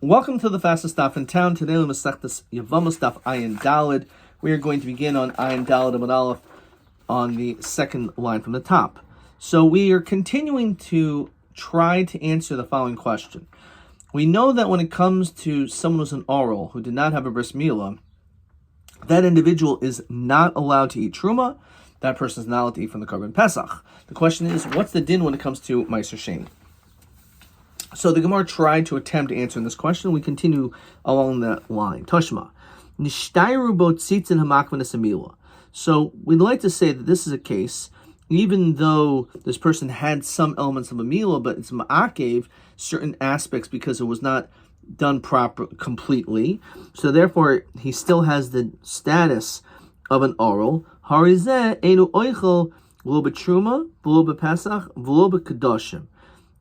Welcome to the fastest daf in town. Today we Masechtas Yevamot daf Ayin Daled. We are going to begin on Ayin Daled Amud Aleph on the second line from the top. So we are continuing to try to answer the following question. We know that when it comes to someone who's an oral who did not have a bris milah, that individual is not allowed to eat truma. That person is not allowed to eat from the korban Pesach. The question is, what's the din when it comes to Meiser Sheni? So the Gemara tried to attempt answering this question. We continue along that line. Toshma. Nishtairu bo tzitzin hamakvanas amila. So we'd like to say that this is a case, even though this person had some elements of a milah, but it's ma'akev certain aspects because it was not done completely. So therefore, he still has the status of an oral. Harizeh enu oichel v'lo b'truma, v'lo b'pesach, v'lo b'kedoshim.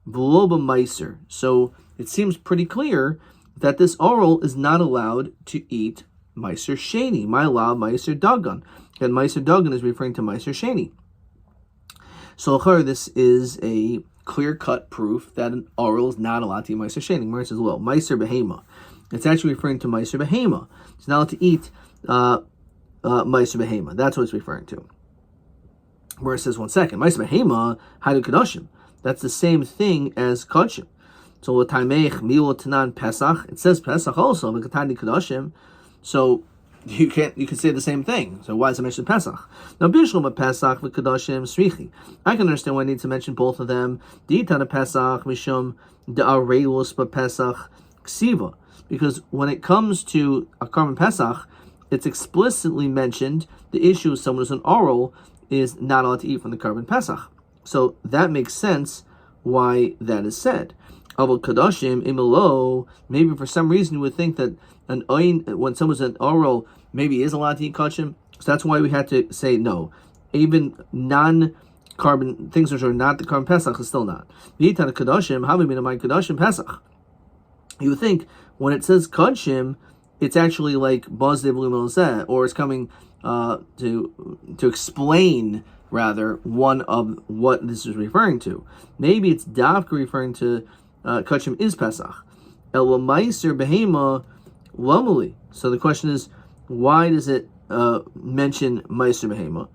V'lo meiser. So it seems pretty clear that this oral is not allowed to eat meiser sheni. Ma'alav meiser dagan. And meiser dagan is referring to meiser sheni. So this is a clear-cut proof that an oral is not allowed to eat meiser sheni. Gemara says, well, meiser behema. It's actually referring to meiser behema. It's not allowed to eat meiser behema. That's what it's referring to. Where it says, one second, meiser behema haidu kedoshim. That's the same thing as kodshim. So l'taimech milo tanan pesach. It says pesach also, but katani kadoshim. So you can say the same thing. So why does it mention pesach? Now bishlam pesach v'kadoshim srichi. I can understand why I need to mention both of them. Di'itana pesach mishum da'areilus pesach ksiva. Because when it comes to a korban pesach, it's explicitly mentioned the issue of someone who's an oral is not allowed to eat from the korban pesach. So that makes sense why that is said. Avol kadoshim imelo. Maybe for some reason you would think that when someone's an oral, maybe is allowed to eat kadoshim. So that's why we had to say no. Even non-carbon things which are not the carbon pesach is still not. V'yitan kadoshim havi minamai kadoshim pesach. You would think when it says kadoshim, it's actually like bazdev lumelzeh, or it's coming to explain. Rather, one of what this is referring to. Maybe it's davka referring to kachim is Pesach. El meiser behema lamuli. So the question is, why does it mention meiser behema?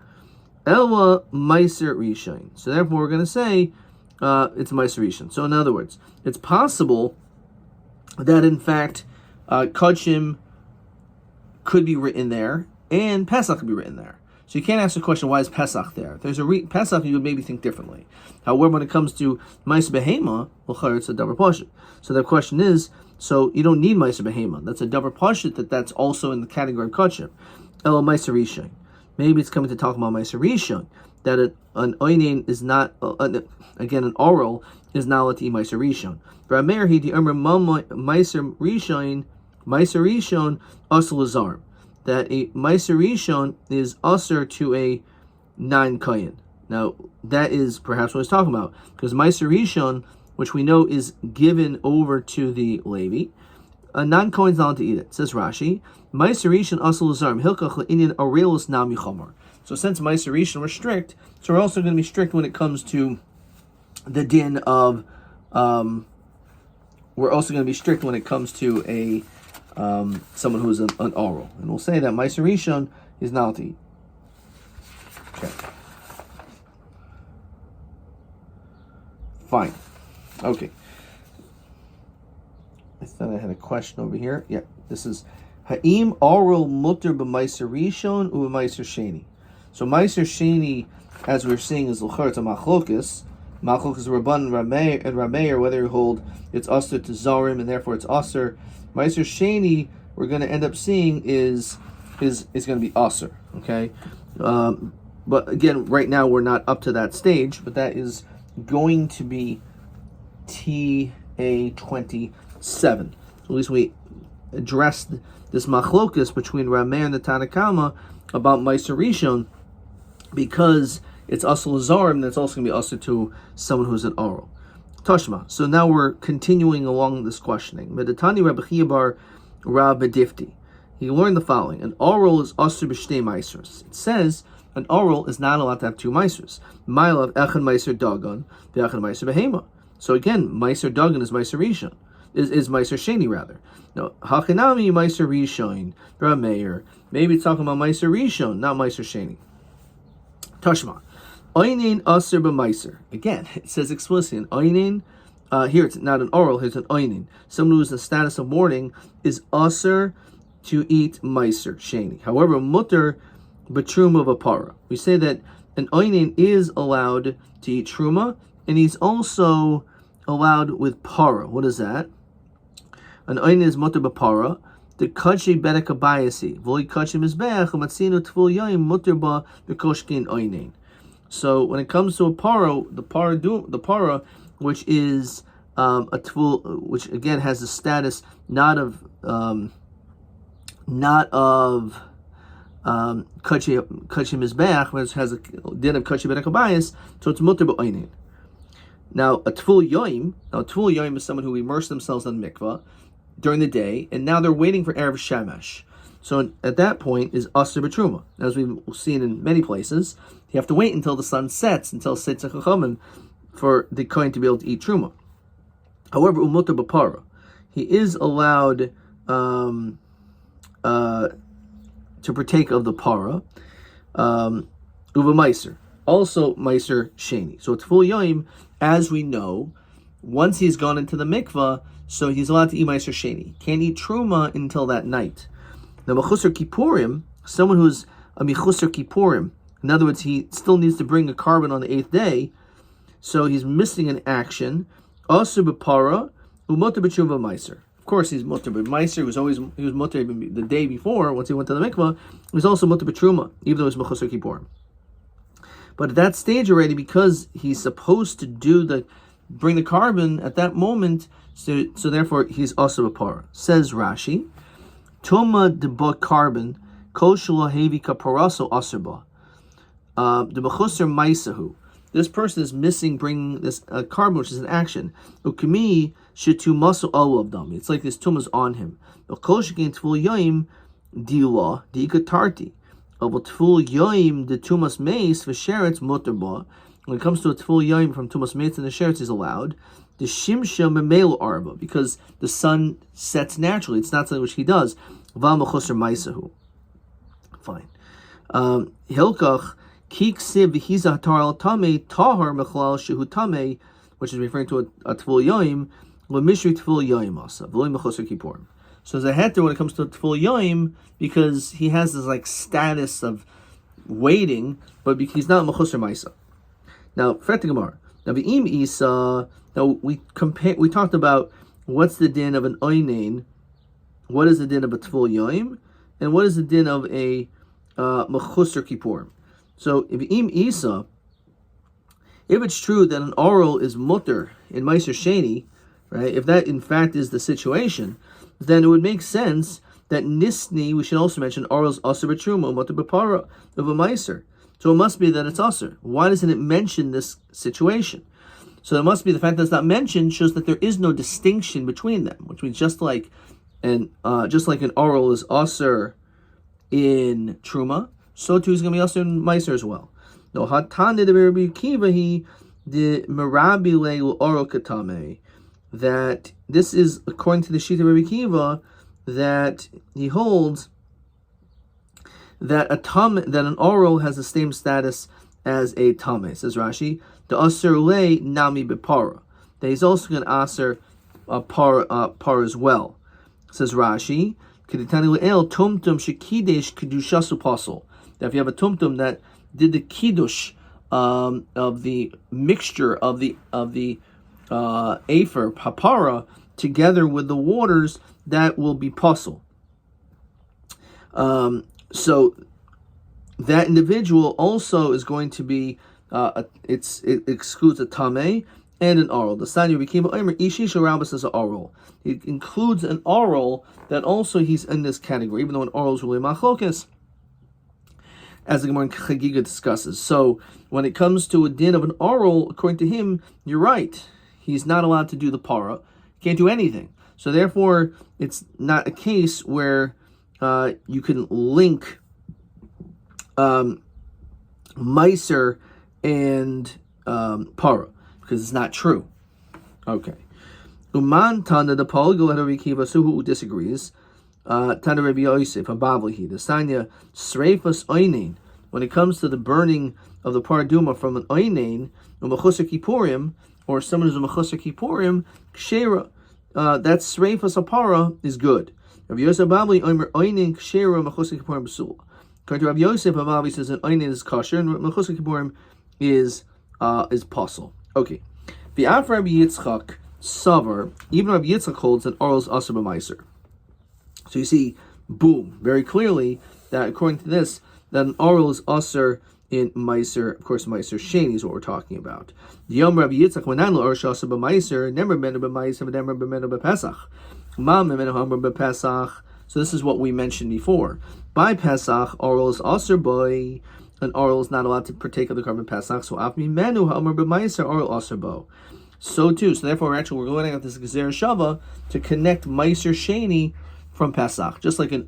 Elwa meiser rishon. So therefore, we're going to say it's meiser rishon. So in other words, it's possible that in fact kachim could be written there and Pesach could be written there. So you can't ask the question, why is Pesach there? If there's a Pesach, you would maybe think differently. However, when it comes to Ma'aser Behema, it's a davar pashut. So the question is, so you don't need Ma'aser Behema. That's a davar pashut that's also in the category of kachim. Elo Ma'aser Rishon. Maybe it's coming to talk about Ma'aser Rishon, that an oinen is not, again, an oral is not allowed to eat Ma'aser Rishon. V'amer hi di Ma'aser Rishon, Ma'aser Rishon, asal azar. That a Meiser Rishon is usher to a non-kohen. Now, that is perhaps what he's talking about, because Meiser Rishon, which we know is given over to the Levi, a non-kohen is not allowed to eat it. Says Rashi, Meiser Rishon asal zarm hilkach le'inyan areilus nami chomer. So since Meiser Rishon were strict, so we're also going to be strict when it comes to the din of. We're also going to be strict when it comes to a. Someone who is an oral. And we'll say that Meiser Rishon is not to eat. Okay. Fine. Okay. I thought I had a question over here. Yeah, this is Ha'im oral mutter b'Meiser Rishon u b'Meiser Sheni. So Meiser Sheni, as we're seeing, is l'char, it's a machlokes. Machlokes Rabban and Rabbi, or whether you hold it's usher to Zarim and therefore it's usher. Meiser Sheni, we're going to end up seeing is going to be Aser, okay? But again, right now we're not up to that stage, but that is going to be TA27. So at least we addressed this machlokus between Rameh and the Tanakama about Meiser Rishon, because it's Asal Azarim, and it's also going to be Aser to someone who's an oral. Tashma. So now we're continuing along this questioning. Medatani Rabbi Chiyabar Rav Bedifti. He learned the following: an oral is asur b'shtei meisers. It says an oral is not allowed to have two meisers. Ma'alav echad meiser dagan, ve'echad meiser behema. So again, meiser dagan is meiser rishon. is Meiser Sheni rather. No, Hachinami Meiser Rishon, Rameir. Maybe it's talking about Meiser Rishon, not Meiser Sheni. Tashma. Oinin Aser b'Meiser. Again, it says explicitly in Oinin. Here it's not an oral, here's an Oinin. Someone who's in the status of mourning is Aser to eat Meiser Sheni. However, Mutter b'Truma v'Para. We say that an Oinin is allowed to eat Truma, and he's also allowed with Para. What is that? An Oinin is Mutter b'Para. The Kachi Bedek Abayasi. V'li Kachi Mizbeach, Umatzinu Tvul Yoim, Mutter ba B'Koshkin Oinin. So when it comes to a para, the para, which is a tvul, which again has the status not of kachim mizbeach, which has a din of kachim b'nekabayis, so it's muter b'oinin. Now a tvul yoim is someone who immersed themselves in mikvah during the day, and now they're waiting for erev shemesh. So at that point is aser b'truma. As we've seen in many places, you have to wait until the sun sets, until Seitzah Chachamim, for the kohen to be able to eat truma. However, umutar b'para, he is allowed to partake of the para, uva meiser, also meiser sheni. So it's full yoim, as we know, once he's gone into the mikvah, so he's allowed to eat meiser sheni. Can't eat truma until that night. Now, mechusar kippurim, someone who's a mechusar kippurim, in other words, he still needs to bring a carbon on the 8th day, so he's missing an action. Aser b'para, u'moter b'tshuva meiser. Of course, he's moter b'meiser. He was moter the day before. Once he went to the mikvah, he was also moter b'truma, even though he's mechusar kippurim. But at that stage already, because he's supposed to bring the carbon at that moment, so therefore he's aser b'para. Says Rashi, Tuma deba carbon, kol shelo hevi kaparaso aser ba. The mechusar meisahu. This person is missing bringing this carbon, which is an action. Ukemi shetu masu all of them. It's like this tumah is on him. Kol shekin tvul yoim dila diikatarti. But tvul yoim the tumas meis v'sheretz muterba. When it comes to a tvul yoim from tumas meis and the sheretz is allowed. The shimsha memel arba, because the sun sets naturally. It's not something which he does. Val mechusar meisahu. Fine. Hilkach. Kiksiv v'hiza hatar tame tahar mechlal shehu tame, which is referring to a tvul yoim, lemishri tvul yoim asa v'loy mechusar kippurim. So there's a heter when it comes to tvul yoim, because he has this like status of waiting, but he's not mechusar ma'isa. Now, Fret Gemara. Now v'im isa. Now we talked about what's the din of an oinain, what is the din of a tvul yoim, and what is the din of a mechusar kippurim. So, if it's true that an oral is mutter in Meiser Sheni, right, if that in fact is the situation, then it would make sense that Nisni, we should also mention, oral is aser b'truma, mutter b'para, of a Meiser. So it must be that it's aser. Why doesn't it mention this situation? So it must be the fact that it's not mentioned shows that there is no distinction between them, which means just like an oral is aser in Truma, so too is going to be also in Meiser as well. No, hatane de Rabbi Akiva he the merabi leil oro katame, that this is according to the sheet of Rabbi Akiva that he holds that an oral has the same status as a tame. Says Rashi, the aser le nami bepara, that he's also going to aser par as well. Says Rashi, keditani leil tumtum shekidesh kedushasu pasol. That if you have a tumtum that did the kiddush of the mixture of the afer papara together with the waters, that will be puzzle. So that individual also is going to be it excludes a tame and an oral. The Sanya became ishish rabbis as an oral. It includes an oral that also he's in this category, even though an oral is really machlokas, as the Gemara in Chagiga discusses. So when it comes to a din of an oral, according to him, you're right. He's not allowed to do the para. He can't do anything. So therefore, it's not a case where you can link Meiser and para, because it's not true. Okay. Uman Tana the Paul Rabbi Kiva, so who disagrees? Tana Rabbi Yosef, Abavlihi, the Sanya Sreifas Oinain. When it comes to the burning of the Paraduma from an Oinain, Umachusar Kippurim, or someone who's a Machusar Kippurim, Kshera, that Sreifas Apara is good. Rabbi Yosef Abavli, Omer Oinain, Kshera, Machusar Kippurim Basul. According to Rabbi Yosef, Abavli says that Oinain is kosher, and Machusar Kippurim is possible. Okay. The Af Rabbi Yitzchak Savar, even Rabbi Yitzchak holds that oral is asur b'maiser. So you see, boom, very clearly that according to this, that an oral is asur in maiser. Of course, maiser sheni is what we're talking about. Yom Rabbi Yitzchak wenan lo oral asur b'maiser, never menu b'maiser, never menu b'pesach. Ma menu hamar b'pesach. So this is what we mentioned before. By Pesach, oral is asur boy. An oral is not allowed to partake of the carbon Pesach. So af menu hamar b'maiser, oral asur bo. So too. So therefore, we're going at this Gezerah Shava to connect Meiser Sheni from Pesach, just like an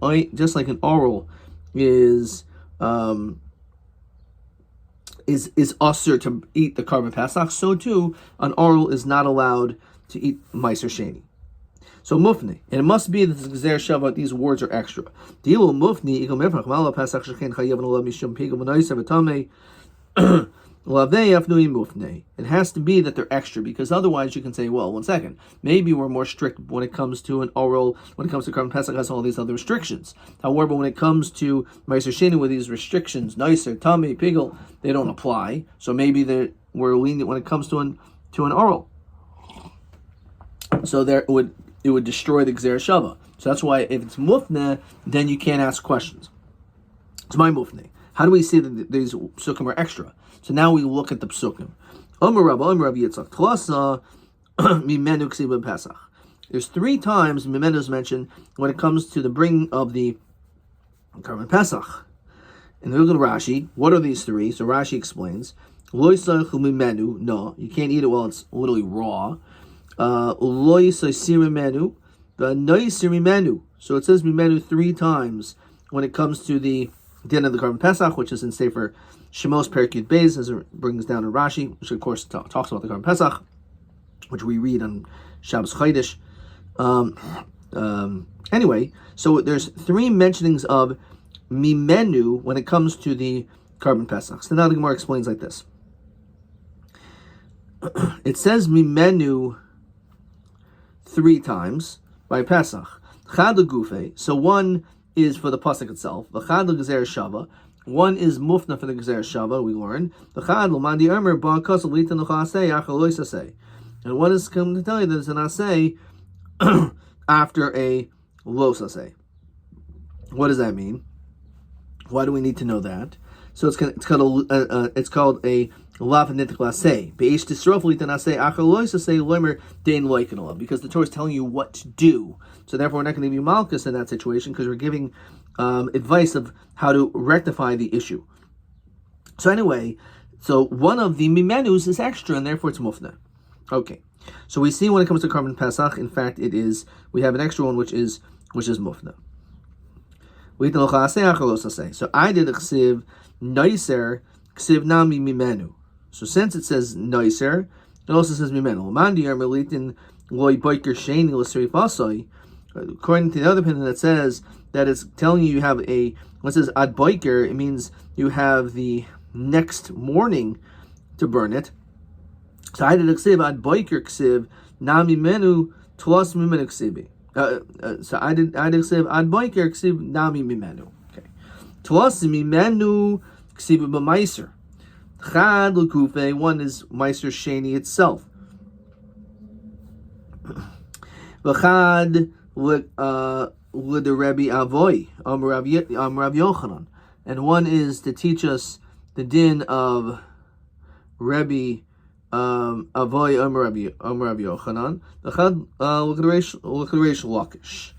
oral is usher to eat the carbon Pesach. So too, an oral is not allowed to eat Meiser Sheni. So mufni, and it must be that the Gezerah Shava, these words are extra. Dilu mufni igel mefrach mala Pesach shechen chayav v'nolav mishum pigel v'noiser v'tamei. It has to be that they're extra, because otherwise you can say, well, one second, maybe we're more strict when it comes to an oral, when it comes to Karban Pesach has all these other restrictions. However, when it comes to Meiser Sheni with these restrictions, Nicer, Tummy, Pigel, they don't apply. So maybe we're lenient when it comes to an oral. So it would destroy the Gezerah Shava. So that's why if it's mufne, then you can't ask questions. It's my mufne. How do we see that these psukim are extra? So now we look at the psukim. Omer Rabbi Yitzchak, Tlasa Mimenu Ksiv Pesach. There's 3 times Mimenu is mentioned when it comes to the bringing of the Karban Pesach. And look at Rashi. What are these 3? So Rashi explains: Lo yisaychu Mimenu. No, you can't eat it while it's literally raw. Lo yisayir Mimenu. The noisir Mimenu. So it says Mimenu 3 times when it comes to the din of the Karban Pesach, which is in Sefer Shemos Perek Beis, as it brings down in Rashi, which of course talks about the Karban Pesach, which we read on Shabbos Chodesh. Anyway, so there's 3 mentionings of Mimenu when it comes to the Karban Pesach. So now the Gemara explains like this. It says Mimenu 3 times by Pesach. Chad Gufe, so one is for the pasuk itself. V'chad l'gezer shava. One is mufna for the gezer shava. We learn. V'chad l'mandi emer ba'kas l'litan l'chasei achal loisasei. And one is coming to tell you that it's an asei after a losasei. What does that mean? Why do we need to know that? So it's called a lav nitik lasei. Beish tisrof litan asei achal loisasei loimer dein loikanolav, because the Torah is telling you what to do. So therefore, we're not going to be malchus in that situation, because we're giving advice of how to rectify the issue. So anyway, so one of the mimenus is extra, and therefore it's mufna. Okay, so we see when it comes to Karban Pesach, in fact, we have an extra one which is mufna. So I did a ksiv noiser ksiv nami mimenu. So since it says noiser, it also says mimenu. Mandiar melitin loy biker sheni l'serifasoi. According to the other opinion that says that it's telling you have when it says ad biker, it means you have the next morning to burn it. So I did a ksiv ad biker ksiv nami menu tlos mimenu ksibi. So I did ksiv ad biker ksiv nami mimenu. Okay, tlos mimenu ksiv b'maiser. Chad l'kufe, one is maiser sheni itself. V'chad the Rabbi Avoy, Rav Yochanan, and one is to teach us the din of Rabbi Avoy, Rav Yochanan. Look at Reish Lakish.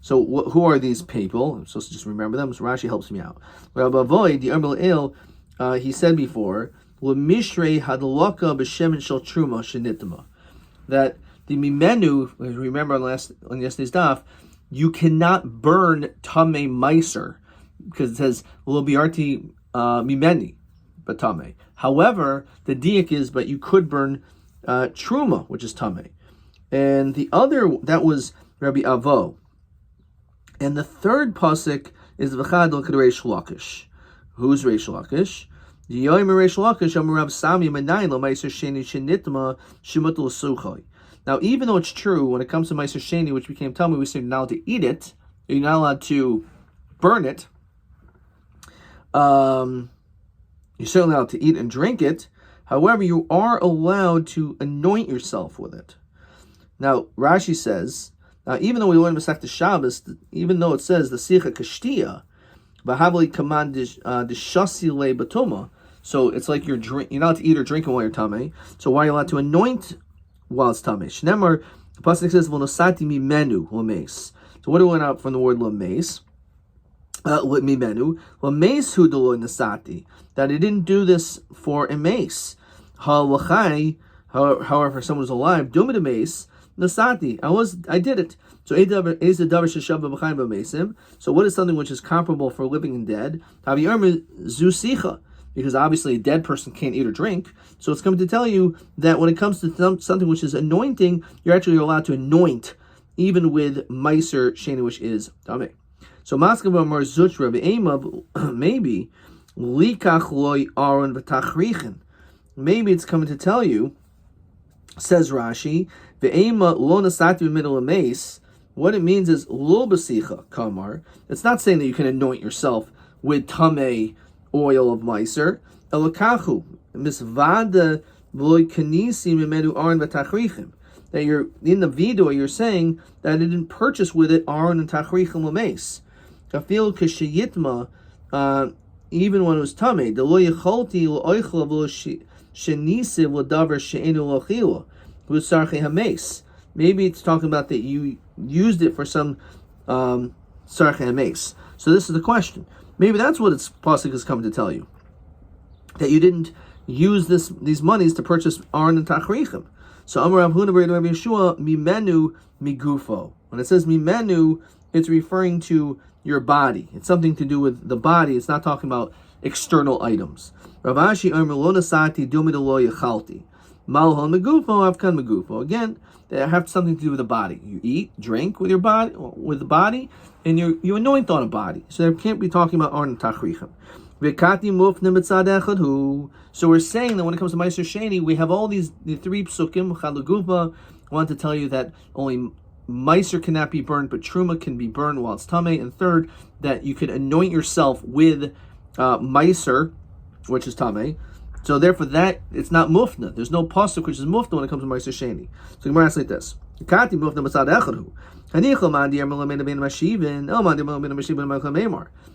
So who are these people? I'm supposed to just remember them. So Rashi helps me out. Rabbi Avoy, the Amr El, he said before, L'mishrei hadalaka b'shemen shel truma shenitama, that the mimenu, remember on yesterday's daf, you cannot burn tamei meiser, because it says lo biarti mimeni, but tamei. However, the diak is, but you could burn truma, which is tamei. And the other, that was Rabbi Avo. And the third pasuk is V'chadol K'd Reish Lakish. Who's Reish Lakish? Yomi Reish Lakish Amarav Sami Menayin Lo Meiser Sheni Shenitma Shemut L'Suchai. Now, even though it's true, when it comes to Meiser Sheni, which became Talmud, we say you're not allowed to eat it, you're not allowed to burn it, you're certainly allowed to eat and drink it. However, you are allowed to anoint yourself with it. Now, Rashi says, even though we learn Masechta Shabbos, even though it says the Sicha Kashtia, V'havli Kaman Dishasi Le Batuma, so it's like you're not allowed to eat or drink while you're tamei. So why are you allowed to anoint while it's tamei? Shnemar, the pasuk says V'nosati mimenu lameis. So what do we learn out from the word lameis? Mimenu lameis hu delo nasati, that he didn't do this for a mace. However, if someone was alive, dumid a mace. Nasati, I did it. So so what is something which is comparable for living and dead? Because obviously a dead person can't eat or drink. So it's coming to tell you that when it comes to something which is anointing, you're actually allowed to anoint even with Meiser Sheni, which is Tameh. So Maskav Amar Zuch Rabbi Emav, maybe Likach Loi Aron V'Tachrichen. Maybe it's coming to tell you, says Rashi, Ve'ema lo nasati b'middle mace. What it means is lo b'sicha kamar. It's not saying that you can anoint yourself with tamei oil of meiser. Elakachu misvada v'loy kanisi mimenu aron v'tachrichim. That you're in the vidua, you're saying that it didn't purchase with it aron and tachrichim l'mace. Kafil k'sheyitma, even when it was tamei. The lo yecholti l'oichla v'lo shenisiv l'davar she'enu l'chila. Maybe it's talking about that you used it for some sarche hames. So this is the question. Maybe that's what its pasuk is coming to tell you, that you didn't use these monies to purchase aron and tachrichim. So Amar Rav Huna bar Rabbi Yeshua mimenu migufo. When it says mimenu, it's referring to your body. It's something to do with the body. It's not talking about external items. Rav Ashi Amar lo nasati dumid lo yechalti. Malhon megufo, avkan megufo. Again, they have something to do with the body. You eat, drink with your body, with the body, and you anoint on a body. So they can't be talking about aron tachrichem. V'kati mufne mitzad echad hu. So we're saying that when it comes to Meiser Sheni, we have all the three psukim. Chad legufa. I want to tell you that only Meiser cannot be burned, but Truma can be burned while it's tamei. And third, that you could anoint yourself with Meiser, which is tamei. So therefore, that it's not mufna. There's no pasuk which is mufna when it comes to Meiser Sheni. So the Gemara asks like this: Kati mufna mitzad echad.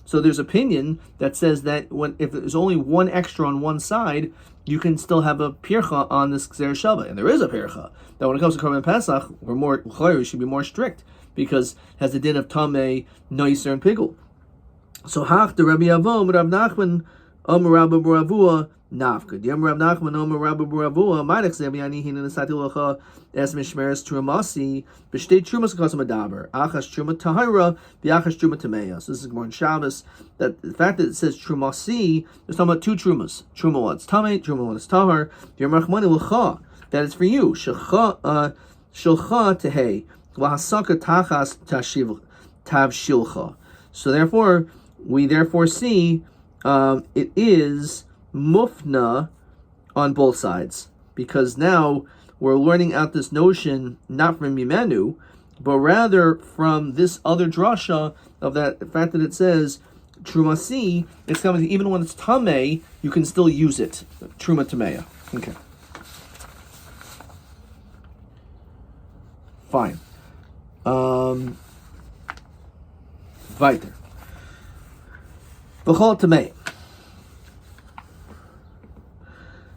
So there's opinion that says that if there's only one extra on one side, you can still have a pircha on this Gzer Shava, and there is a pircha. That when it comes to Korban Pesach, we should be more strict because it has the din of tamei, noiser, and pigul. So hach the Rabbi Avo, Rav Nachman, Rabbi Baravua. Nafka. Yom Rav Nachman Omer Rabbi Baravua. Ma'adach Zev Yani Hina Nesati Locha Es Mishmeres Trumasi B'Shtei Trumas Kosam Adaber Achas Truma Tahira V'Achas Truma Tameya. So this is more in Shabbos. That the fact that it says Trumasi, it's talking about two Trumas. Truma one is Tamei, Truma one is Tahar. Yom Rachmani Locha. That is for you. Shilcha Tehei V'Hasaka Tachas Tav Shilcha. So therefore, we see it is mufna on both sides, because now we're learning out this notion not from Mimenu, but rather from this other drasha of that the fact that it says Trumasi. It's coming even when it's tamei, you can still use it. Truma tameya. Okay. Fine. Weiter. V'chol tamei.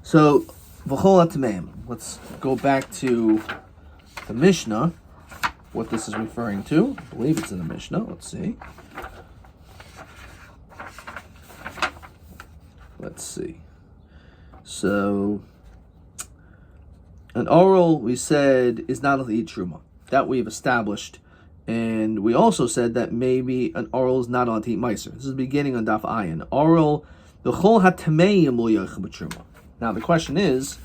So, v'chol tameim. Let's go back to the Mishnah, what this is referring to. I believe it's in the Mishnah. Let's see. So, an oral, we said, is not allowed to eat truma. That we've established. And we also said that maybe an oral is not allowed to eat meiser. This is beginning on Daf Ayin. Oral, v'chol hatameim lo yochel b'truma. Now the question is,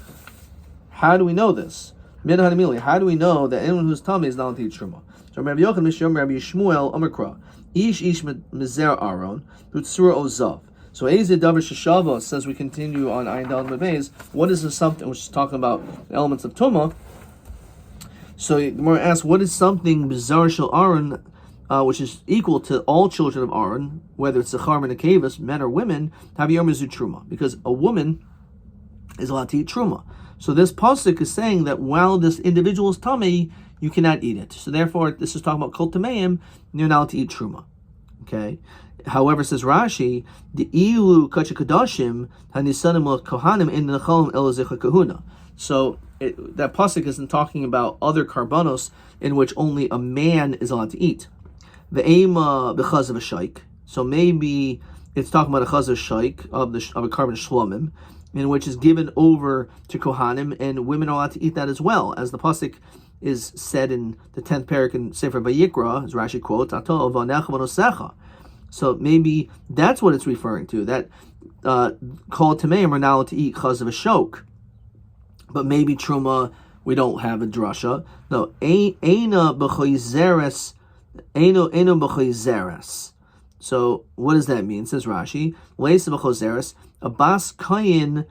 how do we know this? Min hanimili. How do we know that anyone who's tummy is not allowed to eat truma? So Rabbi Yochanan Mishum Rabbi Shmuel Omerkra Ish Mizer Aaron Utsura Ozav. So Eze Davar Sheshava says we continue on Ayin Dal Mebez. What is this something which is talking about the elements of Tumah? So the Gemara asks, what is something bizarre shel Aaron, which is equal to all children of Aaron, whether it's Zechar and Nekevus, men or women, have Yom Truma, because a woman is allowed to eat Truma. So this pasuk is saying that while this individual is tummy, you cannot eat it. So therefore, this is talking about kol tameim, you're not allowed to eat Truma. Okay. However, says Rashi, the ilu kachikadashim hanisanim kohanim in the cholim elazich kahuna. So that pasuk isn't talking about other karbanos in which only a man is allowed to eat. The ema b'chaz of a shaik. So maybe it's talking about a chaz of shaik of a carbon shlomim, in which is given over to kohanim, and women are allowed to eat that as well, as the pasuk is said in the 10th parak in Sefer Vayikra, as Rashi quotes, Ato v'anecha v'nosecha. So maybe that's what it's referring to, that kol tameim are now allowed to eat chaz of a shok. But maybe truma, we don't have a drasha. No, eina b'choizeres, eino b'choizeres. So what does that mean? Says Rashi, leisa b'choizeres, a bas kayin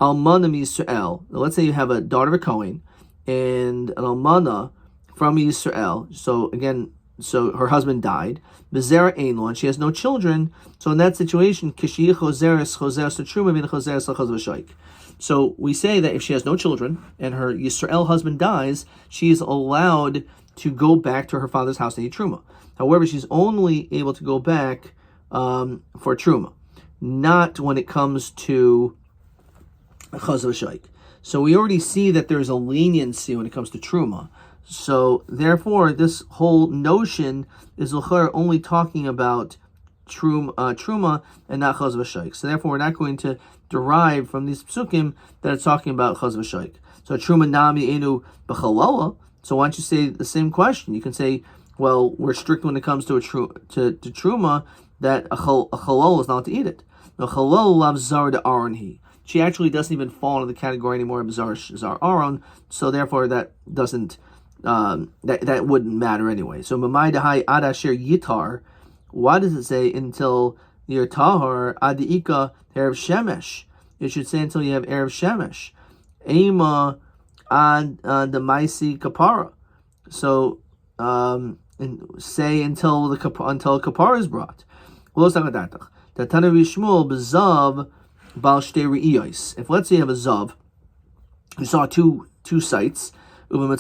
almana Yisrael. Let's say you have a daughter of a kohen and an almana from Yisrael. So again, so her husband died. Bezera einlo, and she has no children. So in that situation, kishi chozeres truma min chozeres l'chaz v'shaik. So we say that if she has no children and her Yisrael husband dies, she is allowed to go back to her father's house and eat truma. However, she's only able to go back for truma, not when it comes to chaz v'shaik. So we already see that there's a leniency when it comes to truma. So therefore, this whole notion is only talking about truma and not chaz v'shaik. So therefore, we're not going to derive from these psukim that it's talking about chaz v'shaik. So truma nami enu b'chalala. So why don't you say the same question? You can say, well, we're strict when it comes to truma, that a chalala is not to eat it. No, chalala lav zar de aron he. She actually doesn't even fall into the category anymore of zar aron. So therefore, that doesn't that wouldn't matter anyway. So mamai dehai ad asher yitar. Why does it say until you're tahar adiika erev shemesh? It should say until you have erev shemesh. Ema ad the maisi kapara. So and say until kapara is brought. If let's say you have a zav, you saw two sites, or we're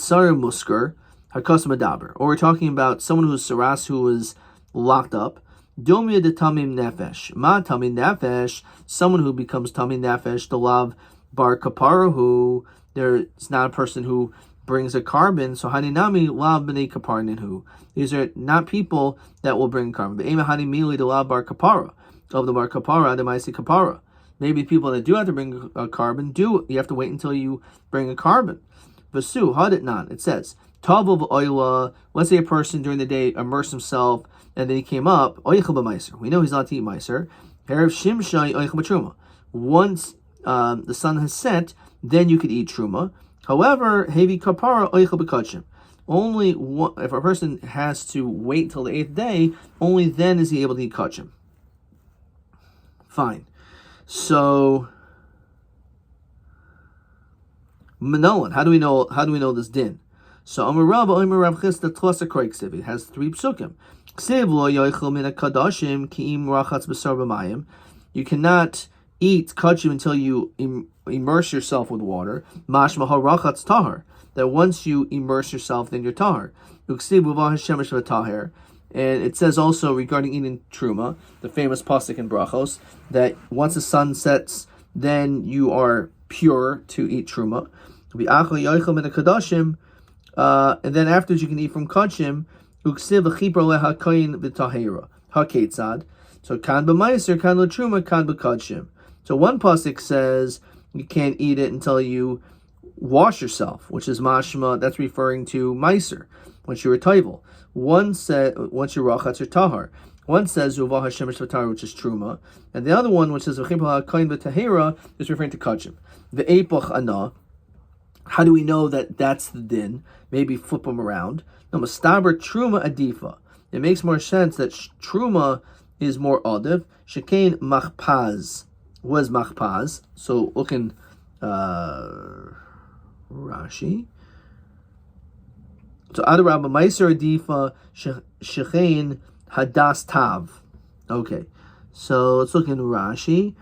talking about someone who's saras, who was locked up. Domia de tamim nefesh. Ma tamim nefesh, someone who becomes tamim nefesh, the lav bar kapara, who there's not a person who brings a carbon. So haninami lav b'nei kaparnin. These are not people that will bring carbon. But ema hanimili the lav bar kapara, of the bar kapara, the maisi kapara. Maybe people that do have to bring a carbon you have to wait until you bring a carbon. Vasu hadit nan. It says tavov oila. Let's say a person during the day immersed himself, and then he came up, oichel b'maiser. We know he's allowed to eat maiser. Erev shimshai oichel b'truma. Once the sun has set, then you could eat truma. However, hevi kapara oichel b'kachim. Only if a person has to wait till the 8th day, only then is he able to eat kachim. Fine. So, Manolan, how do we know this din? So Amar Rav Chisda Tlosa Kroiksiv. It has 3 psukim. You cannot eat kachim until you immerse yourself with water. Mashma harachatz tahar. That once you immerse yourself, then you're tahar. And it says also regarding eating truma, the famous pasuk in Brachos, that once the sun sets, then you are pure to eat truma. And then afterwards you can eat from kachim. So kan b'maiser, kan l'truma, kan b'kachim. So one pasuk says you can't eat it until you wash yourself, which is mashma. That's referring to maiser, once you were toivel. One said once you rachatz or tahar. One says uvah hashemesh v'tahar, which is truma, and the other one, which says v'chipal ha'koyin v'tahira, is referring to kachim. The epoch ana. How do we know that that's the din? Maybe flip them around. No, mastaber truma adifa. It makes more sense that truma is more adif. Shekain machpaz was machpaz. So looking Rashi. So adarabba meiser adifa shekain hadas tav. Okay, so let's look in Rashi.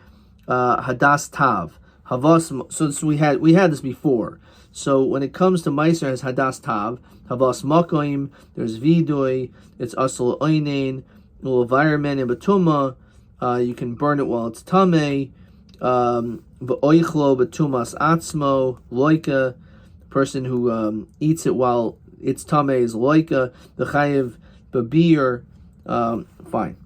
Hadas tav. Havas. So we had this before. So when it comes to meiser, has hadas tav. Havas makoim. There's vidui. It's asal oinen. Environment in batuma. You can burn it while it's tameh. V'oichlo batumas atzmo loika. Person who eats it while it's tameh is loika. The chayiv babir. Fine.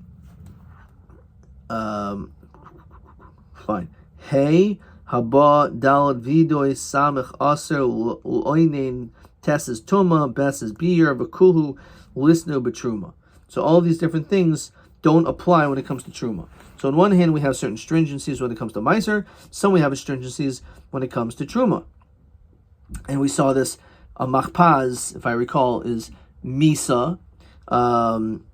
Fine. Hey, haba dalad vidoy samech aser loinen tesses tuma besses beer v'kuhu lisnu betruma. So all these different things don't apply when it comes to truma. So on one hand, we have certain stringencies when it comes to meiser. Some we have stringencies when it comes to truma. And we saw this. A machpaz, if I recall, is misa,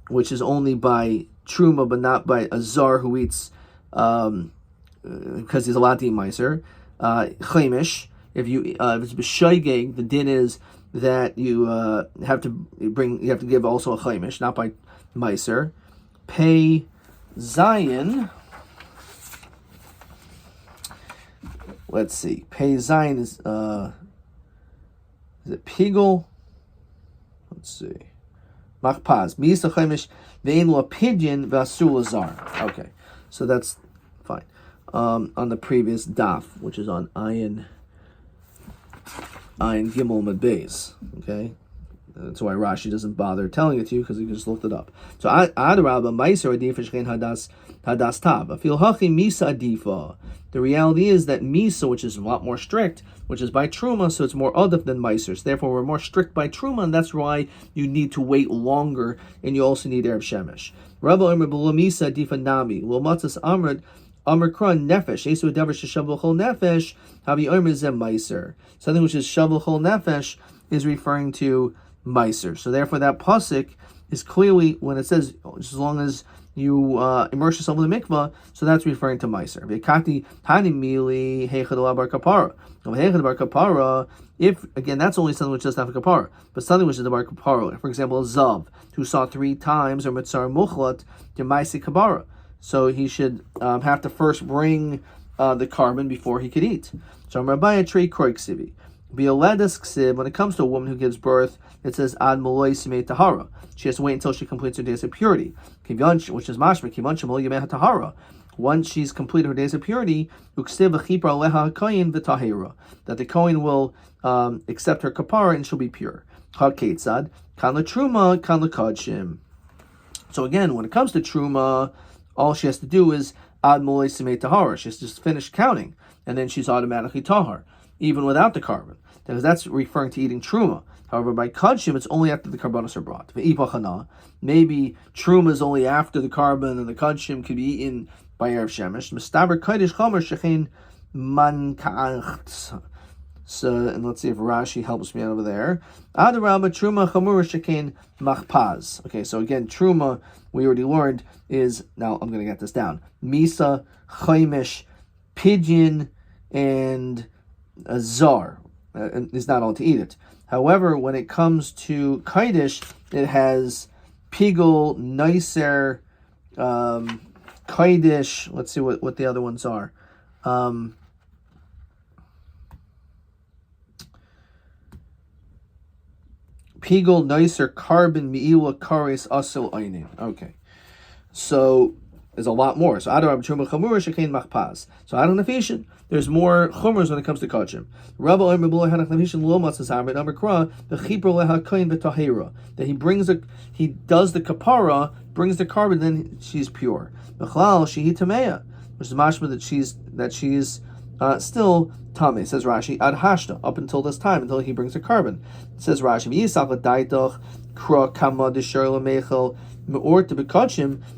which is only by truma, but not by a zar who eats, because he's allowed to eat meiser. Chaimish, if it's b'shaygeg, the din is that you have to give also a chaimish, not by meiser. Pei zayin. Let's see. Pei zayin is it pigel? Let's see. Machpaz. Misa chaimish ve'en lo pidyon v'asul azar. Okay, so that's fine. On the previous daf, which is on Ayin Gimel Mad Beis. Okay, that's why Rashi doesn't bother telling it to you, because he just looked it up. So adarabba meiser adifa shchein hadas tav. Afil hachi misa adifa. The reality is that misa, which is a lot more strict, which is by truma, so it's more adif than meiser. So therefore, we're more strict by truma, and that's why you need to wait longer, and you also need erev shemesh. Rabbi Omer b'lo misa adifa nami lo matzas amrad. Amrkran nefesh, esu davar sheshavu chol nefesh, havi omer zem meiser. Something which is shavu chol nefesh is referring to meiser. So therefore, that pasuk is clearly, when it says, as long as you immerse yourself in the mikvah, so that's referring to meiser. V'kati hanimili heichad bar kapara. Heichad bar kapara, if, again, that's only something which doesn't have a kapara, but something which is the bar kapara. For example, a zav, who saw 3 times, or mitzar muchlat, to maisi kabara. So he should have to first bring the carbon before he could eat. So Rabbi tree kroiksivi. Bioledas ksiv, when it comes to a woman who gives birth, it says ad moloi simei tahara. She has to wait until she completes her days of purity. Which is mashma kivan shemol yemei tahara. Once she's completed her days of purity, uksiv v'chipra leha koyin v'tahira, that the kohen will accept her kapara and she'll be pure. Ha-ketzad kan l'truma kan l'kodshim. So again, when it comes to truma, all she has to do is ad molei simei tahara. She has to just finish counting, and then she's automatically tahar, even without the carbon, because that's referring to eating truma. However, by kodshim, it's only after the karbanos are brought. Maybe truma is only after the carbon, and the kodshim could be eaten by erev shemesh. Mistaber kodesh chomer shechein man ka'acht. So, and let's see if Rashi helps me out over there. Adarabba truma chamura shekein machpaz. Okay, so again, truma, we already learned, is, now I'm going to get this down, misa, chaimish, pigeon, and a zar. It's not all to eat it. However, when it comes to kaidish, it has pigel, nicer, kaidish. Let's see what the other ones are. Pigel, nicer, carbon, mi'iwa, kares, asil, einin. Okay. So there's a lot more. So Adarab Truma Chamura Shekain Machpaz. So Adon Nefishin, there's more chumras when it comes to kodshim. Rabbi Omer B'lo Hanach Nefishin Lo Matzas Amrit Amr Kra V'chipro Leha Koyin V'Tahira, that he does the kapara, brings the carbon, then she's pure. V'chlal Shehi Tameya, which is mashma that she's still Tame, says Rashi, ad hashta, up until this time, until he brings a carbon. Says Rashi,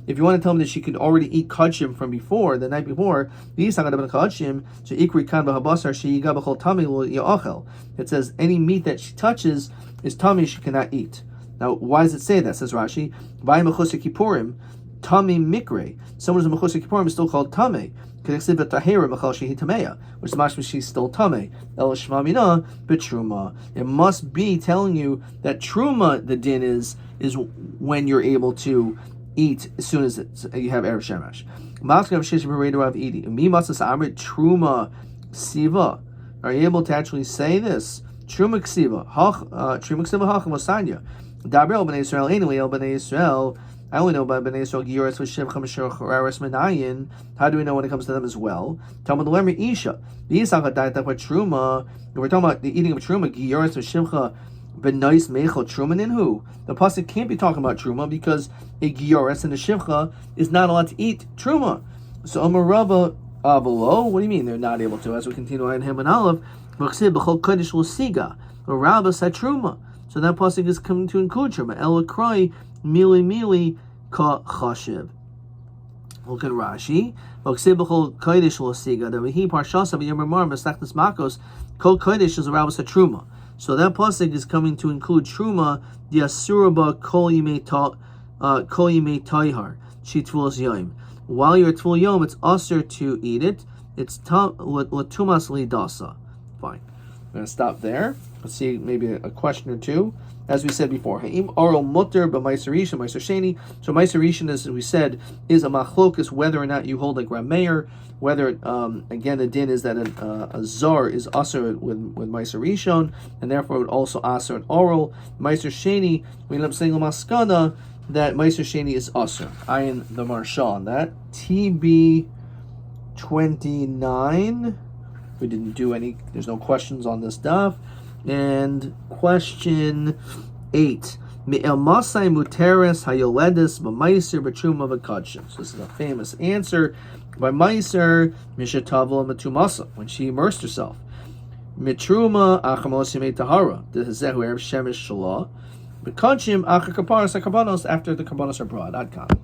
if you want to tell me that she could already eat kachim from before, the night before, it says any meat that she touches is tummy she cannot eat. Now, why does it say that? Says Rashi, Tame mikre. Someone who's a mechusik kippurim is still called tame. Which is mashma she's still tame. El shmamina betruma. It must be telling you that truma, the din is when you're able to eat as soon as you have erev shemesh. Truma siva. Are you able to actually say this? Truma ksiva. Truma ksiva hach masanya. Dabrel b'nei Yisrael anyway. El b'nei Yisrael. I only know about Bnei Yisrael Gioris with Shivcha Mishur Chararis Menayin. How do we know when it comes to them as well? Talmud Lemri Isha. The Yisach Adayat for Truma. We're talking about the eating of Truma. Gioris with Shivcha Benois Mechel Truma in who? The pasuk can't be talking about Truma because a Gioris and a Shivcha is not allowed to eat Truma. So Amarava Avalo. What do you mean they're not able to? As we continue on Ham and Aleph, V'chsib B'chol Kodesh L'Siga. Rabbi said Truma. So that pasuk is coming to include Truma. El Kroi. Mili ka chashiv. Look at Rashi. V'ksibachol kodesh lo siga. The vehi parshasav yememar mesachtas makos. Kol kodesh is a rabbis truma. So that pasuk is coming to include truma. The asuraba kol yimei taihar. She tvulas yom. While you're tvul yom, it's usher to eat it. It's latumas lidasa. Fine. I'm going to stop there. Let's see maybe a question or two. As we said before, Ha'im Oral Mutter b'Maiser Rishon, Maiser Sheni. So Maiser Rishon, as we said, is a machlokus whether or not you hold like Rameir. Whether again the din is that a zar is aser with Maiser Rishon, and therefore it would also aser an oral. Maiser Sheni, we end up saying Lamaskana that Maiser Sheni is aser. Ayin the Marsha on that. TB 29. We didn't do any. There's no questions on this stuff. And question 8. Me'elmasai muteres hayoledis b'maiser b'truma v'kadshim. So this is a famous answer. By maiser, mishatavla matumasa, when she immersed herself. Mitruma achamosim tahara. This is zehu erev shemesh shalah. V'kadshim achar kaparos hakabanos, after the kabanos are brought. Adkan.